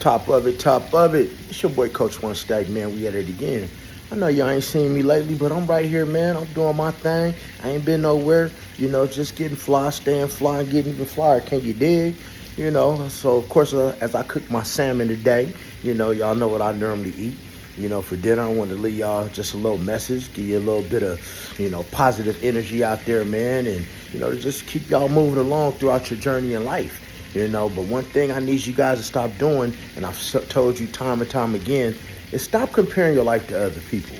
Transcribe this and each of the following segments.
Top of it, top of it. It's your boy Coach One Stack, man. We at it again. I know y'all ain't seen me lately, but I'm right here, man. I'm doing my thing. I ain't been nowhere. Just getting fly, staying fly, and getting even flyer. Can you dig? So of course, as I cook my salmon today, y'all know what I normally eat. For dinner, I want to leave y'all just a little message, give you a little bit of, positive energy out there, man, and, to just keep y'all moving along throughout your journey in life. But one thing I need you guys to stop doing, and I've told you time and time again, is stop comparing your life to other people.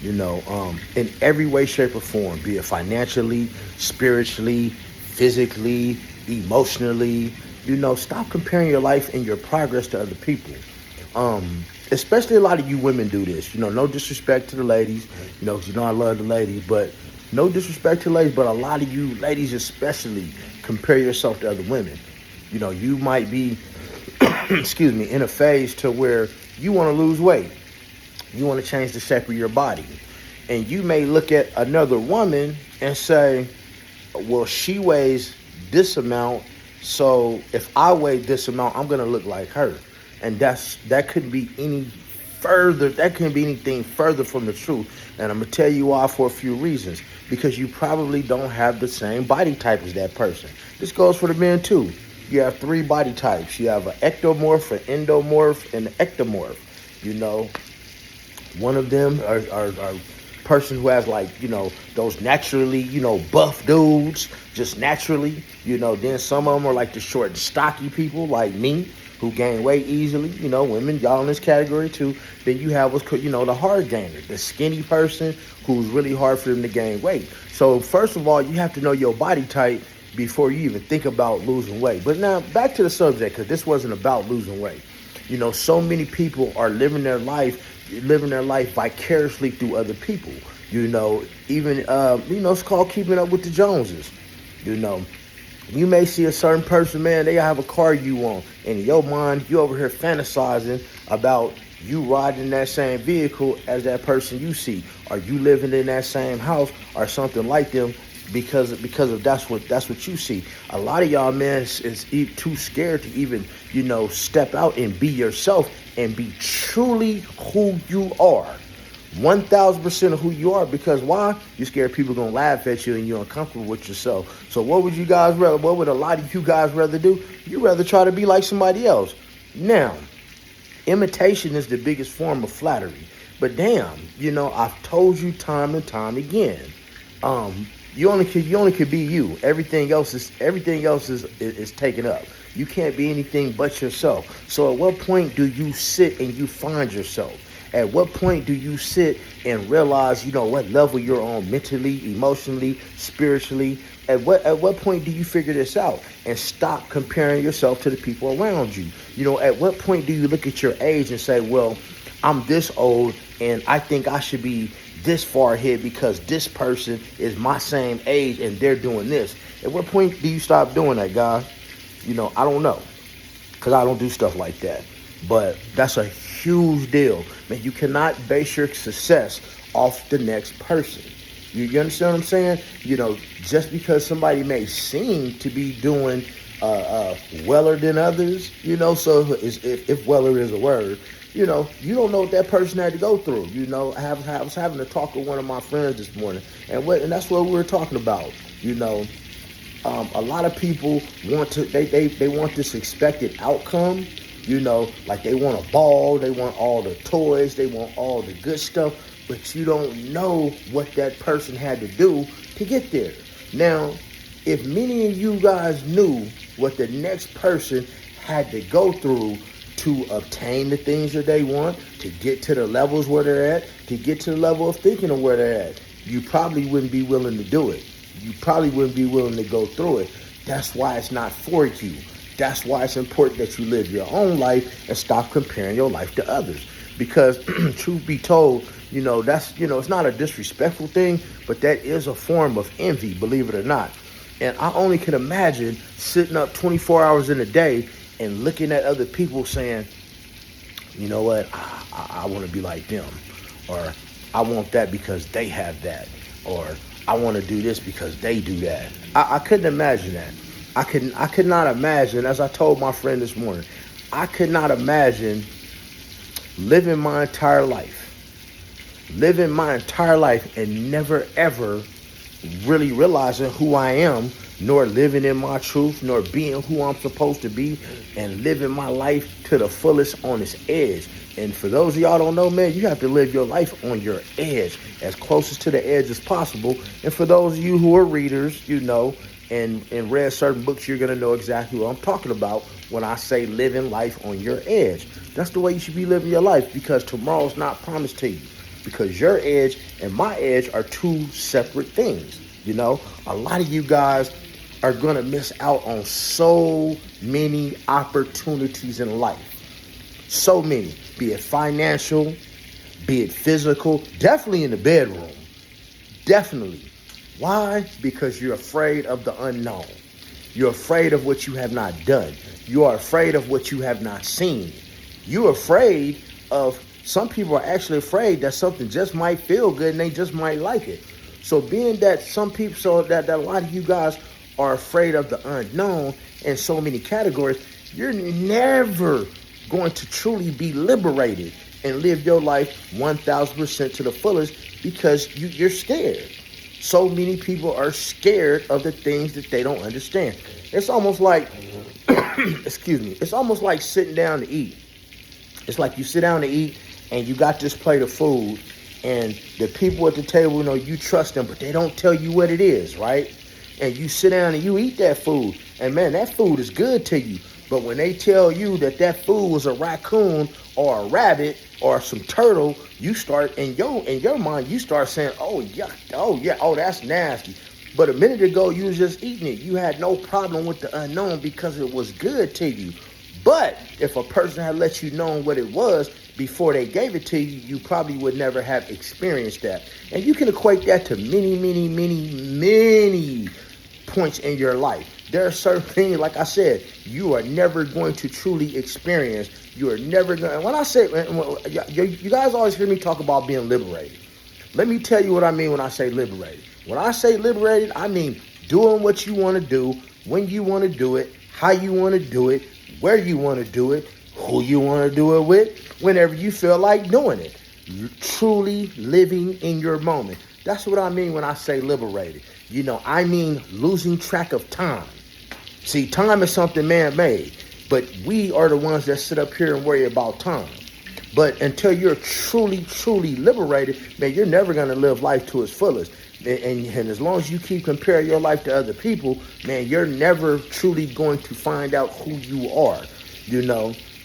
In every way, shape, or form, be it financially, spiritually, physically, emotionally. Stop comparing your life and your progress to other people. Especially a lot of you women do this. No disrespect to the ladies. 'Cause I love the ladies, but no disrespect to ladies, but a lot of you ladies especially compare yourself to other women. You might be, excuse me, in a phase to where you want to lose weight. You want to change the shape of your body. And you may look at another woman and say, well, she weighs this amount, so if I weigh this amount, I'm going to look like her. And that couldn't be any further. That couldn't be anything further from the truth. And I'm going to tell you why for a few reasons. Because you probably don't have the same body type as that person. This goes for the men too. You have three body types. You have an ectomorph, an endomorph, and an ectomorph. One of them are person who has those naturally, buff dudes, just naturally. Then some of them are like the short and stocky people like me who gain weight easily. Women, y'all in this category too. Then you have what's called, the hard gainer, the skinny person who's really hard for them to gain weight. So first of all, you have to know your body type before you even think about losing weight. But now back to the subject, because this wasn't about losing weight. So many people are living their life vicariously through other people. Even it's called keeping up with the Joneses. You may see a certain person, man, they have a car you want, and in your mind, you over here fantasizing about you riding in that same vehicle as that person you see. Are you living in that same house or something like them? Because of that's what you see. A lot of y'all, man, is too scared to even step out and be yourself and be truly who you are, 1,000% of who you are. Because why? You're scared people gonna laugh at you and you're uncomfortable with yourself. So what would a lot of you guys rather do? You rather try to be like somebody else. Now, imitation is the biggest form of flattery. But damn, I've told you time and time again. You only could be you. Everything else is taken up. You can't be anything but yourself. So at what point do you sit and you find yourself? At what point do you sit and realize, what level you're on mentally, emotionally, spiritually? At what point do you figure this out and stop comparing yourself to the people around you? At what point do you look at your age and say, well, I'm this old and I think I should be this far ahead because this person is my same age and they're doing this? At what point do you stop doing that, guys? I don't know, because I don't do stuff like that. But that's a huge deal, man. You cannot base your success off the next person. You understand what I'm saying? Just because somebody may seem to be doing weller than others, so if weller is a word, you don't know what that person had to go through. I was having a talk with one of my friends this morning, and that's what we were talking about. A lot of people want they want this expected outcome. Like they want a ball, they want all the toys, they want all the good stuff, but you don't know what that person had to do to get there. Now, if many of you guys knew what the next person had to go through to obtain the things that they want, to get to the levels where they're at, to get to the level of thinking of where they're at, you probably wouldn't be willing to do it. You probably wouldn't be willing to go through it. That's why it's not for you. That's why it's important that you live your own life and stop comparing your life to others. Because truth be told, that's, it's not a disrespectful thing, but that is a form of envy, believe it or not. And I only can imagine sitting up 24 hours in a day and looking at other people saying, you know what, I want to be like them, or I want that because they have that, or I want to do this because they do that. I couldn't imagine that. I could not imagine, as I told my friend this morning, I could not imagine living my entire life and never ever really realizing who I am, nor living in my truth, nor being who I'm supposed to be, and living my life to the fullest on its edge. And for those of y'all don't know, man, you have to live your life on your edge, as closest to the edge as possible. And for those of you who are readers, and read certain books, you're going to know exactly what I'm talking about when I say living life on your edge. That's the way you should be living your life, because tomorrow's not promised to you. Because your edge and my edge are two separate things. A lot of you guys are going to miss out on so many opportunities in life. So many, be it financial, be it physical, definitely in the bedroom. Definitely. Why? Because you're afraid of the unknown. You're afraid of what you have not done. You are afraid of what you have not seen. You're afraid of, some people are actually afraid that something just might feel good and they just might like it. So being that some people, so that a lot of you guys are afraid of the unknown in so many categories, you're never going to truly be liberated and live your life 1,000% to the fullest, because you're scared. So many people are scared of the things that they don't understand. It's almost like, excuse me, it's almost like sitting down to eat. It's like you sit down to eat and you got this plate of food, and the people at the table, you trust them, but they don't tell you what it is, right? And you sit down and you eat that food, and man, that food is good to you. But when they tell you that food was a raccoon or a rabbit or some turtle, you start, in your mind, you start saying, oh yeah, oh that's nasty. But a minute ago, you was just eating it. You had no problem with the unknown because it was good to you. But if a person had let you know what it was before they gave it to you, you probably would never have experienced that. And you can equate that to many, many, many, many points in your life. There are certain things, like I said, you are never going to truly experience. You are never going to, when I say, you guys always hear me talk about being liberated. Let me tell you what I mean when I say liberated. When I say liberated, I mean doing what you want to do, when you want to do it, how you want to do it, where you want to do it, who you want to do it with, whenever you feel like doing it. Truly living in your moment. That's what I mean when I say liberated. I mean losing track of time. See, time is something man-made, but we are the ones that sit up here and worry about time. But until you're truly, truly liberated, man, you're never going to live life to its fullest. And as long as you keep comparing your life to other people, man, you're never truly going to find out who you are.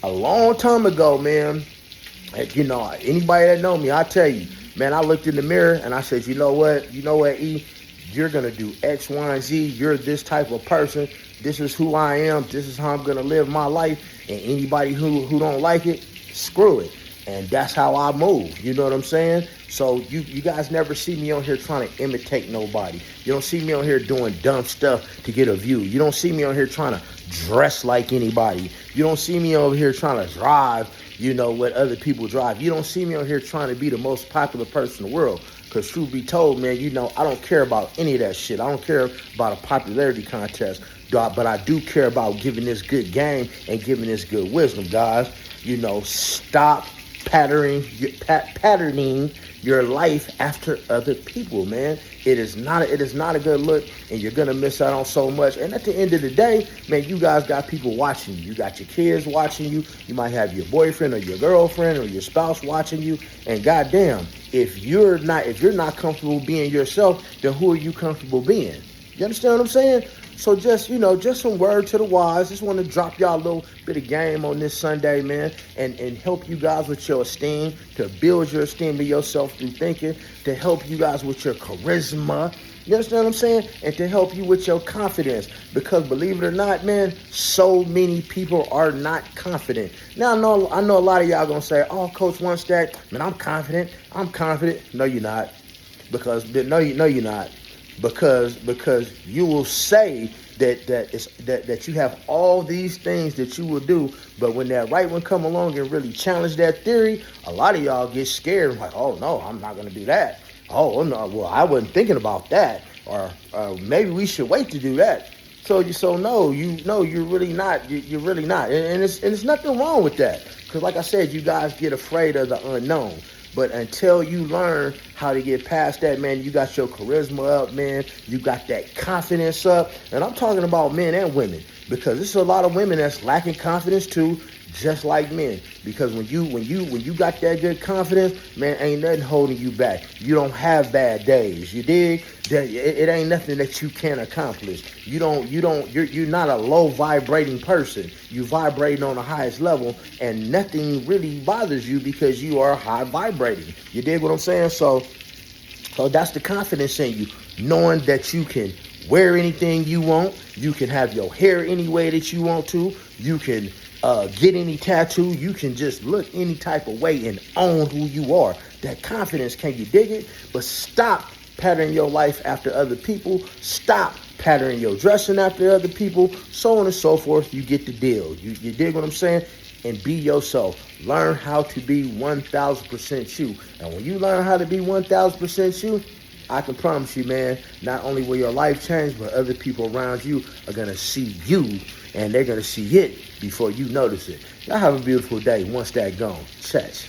A long time ago, man, anybody that know me, I tell you, man, I looked in the mirror and I said, you know what, E, you're going to do X, Y, and Z. You're this type of person. This is who I am. This is how I'm going to live my life. And anybody who don't like it, screw it. And that's how I move. You know what I'm saying? So you guys never see me on here trying to imitate nobody. You don't see me on here doing dumb stuff to get a view. You don't see me on here trying to dress like anybody. You don't see me over here trying to drive, what other people drive. You don't see me on here trying to be the most popular person in the world. Because truth be told, man, I don't care about any of that shit. I don't care about a popularity contest. But I do care about giving this good game and giving this good wisdom, guys. Stop patterning your life after other people, man. It is not a good look, and you're gonna miss out on so much. And at the end of the day, man, you guys got people watching you. You got your kids watching you. You might have your boyfriend or your girlfriend or your spouse watching you. And goddamn, if you're not comfortable being yourself, then who are you comfortable being? You understand what I'm saying? So just some word to the wise. Just want to drop y'all a little bit of game on this Sunday, man, and help you guys with your esteem, to build your esteem of yourself through thinking, to help you guys with your charisma. You understand what I'm saying? And to help you with your confidence. Because believe it or not, man, so many people are not confident. Now, I know a lot of y'all going to say, oh, Coach One Stack, man, I'm confident. No, you're not. No, you're not. Because you will say that you have all these things that you will do, but when that right one come along and really challenge that theory, a lot of y'all get scared, like, oh no, I'm not going to do that. Oh no, well, I wasn't thinking about that, or maybe we should wait to do that. So no, you're really not. You're really not, and it's nothing wrong with that. Because like I said, you guys get afraid of the unknown. But until you learn how to get past that, man, you got your charisma up, man. You got that confidence up, and I'm talking about men and women because there's a lot of women that's lacking confidence too, just like men. Because when you got that good confidence, man, ain't nothing holding you back. You don't have bad days. You dig? It ain't nothing that you can't accomplish. You're not a low vibrating person. You vibrating on the highest level, and nothing really bothers you because you are high vibrating. You dig what I'm saying? So that's the confidence in you, knowing that you can wear anything you want. You can have your hair any way that you want to. You can get any tattoo. You can just look any type of way and own who you are. That confidence, can you dig it? But stop patterning your life after other people. Stop patterning your dressing after other people. So on and so forth. You get the deal. You dig what I'm saying? And be yourself. Learn how to be 1,000% you. And when you learn how to be 1,000% you, I can promise you, man, not only will your life change, but other people around you are going to see you, and they're going to see it before you notice it. Y'all have a beautiful day once that gone. Church.